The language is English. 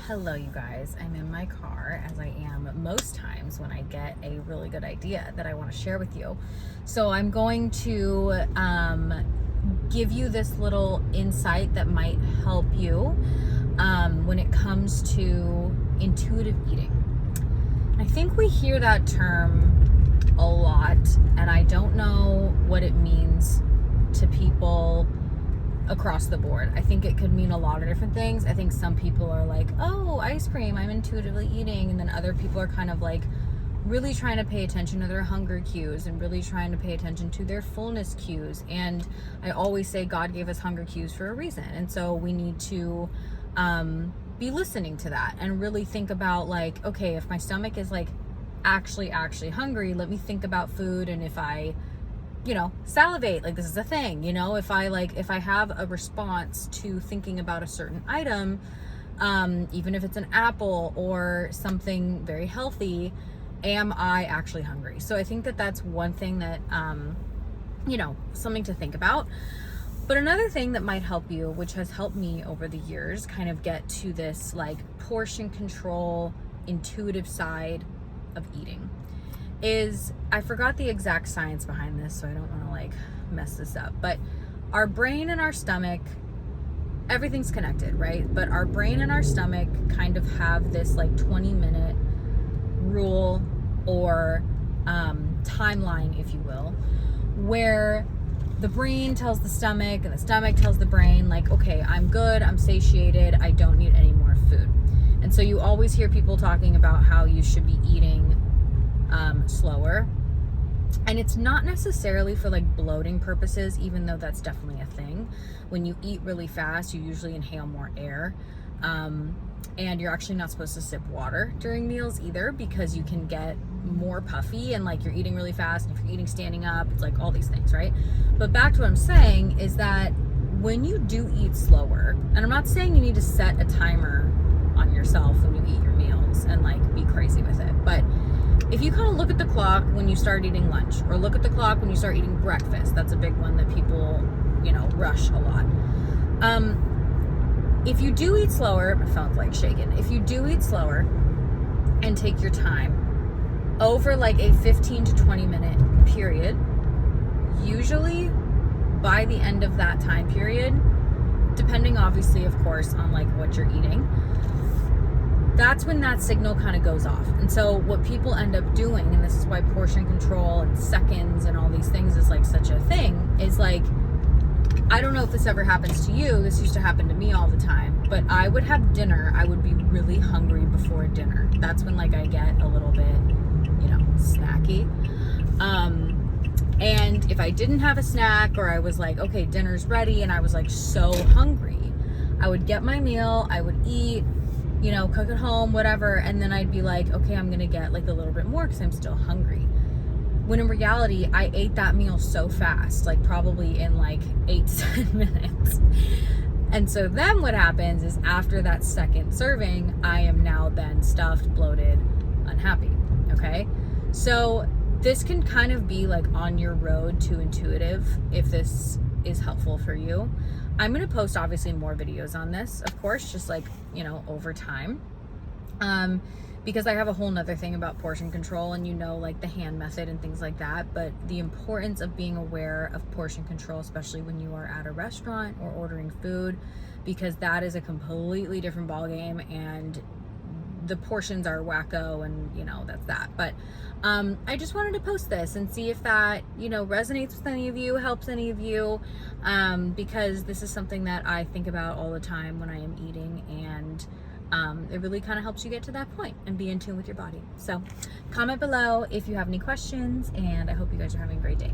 Hello, you guys. I'm in my car, as I am most times when I get a really good idea that I want to share with you. So I'm going to give you this little insight that might help you when it comes to intuitive eating. I think we hear that term a lot, and I don't know what it means to people across the board. I think it could mean a lot of different things. I think some people are like, oh, ice cream, I'm intuitively eating. And then other people are kind of like really trying to pay attention to their hunger cues and really trying to pay attention to their fullness cues. And I always say God gave us hunger cues for a reason. And so we need to be listening to that and really think about like, okay, if my stomach is like actually hungry, let me think about food. And if I salivate, like this is a thing, if I have a response to thinking about a certain item, even if it's an apple or something very healthy, am I actually hungry? So I think that that's one thing that, something to think about. But another thing that might help you, which has helped me over the years, kind of get to this like portion control, intuitive side of eating, is I forgot the exact science behind this, so I don't want to like mess this up, but our brain and our stomach, everything's connected, right? But our brain and our stomach kind of have this like 20-minute rule or timeline, if you will, where the brain tells the stomach and the stomach tells the brain like, okay, I'm good, I'm satiated, I don't need any more food. And so you always hear people talking about how you should be eating slower, and it's not necessarily for like bloating purposes, even though that's definitely a thing. When you eat really fast, you usually inhale more air, and you're actually not supposed to sip water during meals either, because you can get more puffy and like you're eating really fast, and if you're eating standing up, it's like all these things, right? But back to what I'm saying is that when you do eat slower, and I'm not saying you need to set a timer on yourself when you eat your meals and like be crazy with it, but if you kind of look at the clock when you start eating lunch, or look at the clock when you start eating breakfast, that's a big one that people, rush a lot. If you do eat slower, my phone's like shaking. If you do eat slower and take your time over like a 15 to 20 minute period, usually by the end of that time period, depending obviously, of course, on like what you're eating, that's when that signal kind of goes off. And so what people end up doing, and this is why portion control and seconds and all these things is like such a thing, is like, I don't know if this ever happens to you, this used to happen to me all the time, but I would have dinner, I would be really hungry before dinner. That's when like I get a little bit, snacky. And if I didn't have a snack, or I was like, okay, dinner's ready, and I was like so hungry, I would get my meal, I would eat, cook at home, whatever, and then I'd be like, okay, I'm gonna get like a little bit more because I'm still hungry. When in reality, I ate that meal so fast, like probably in like 8 to 10 minutes. And so then what happens is after that second serving, I am now then stuffed, bloated, unhappy, okay? So this can kind of be like on your road to intuitive if this is helpful for you. I'm going to post obviously more videos on this, of course, just like, over time. Because I have a whole nother thing about portion control and like the hand method and things like that. But the importance of being aware of portion control, especially when you are at a restaurant or ordering food, because that is a completely different ballgame, and the portions are wacko, and that's that. But I just wanted to post this and see if that resonates with any of you, helps any of you, because this is something that I think about all the time when I am eating, and it really kind of helps you get to that point and be in tune with your body. So comment below if you have any questions, and I hope you guys are having a great day.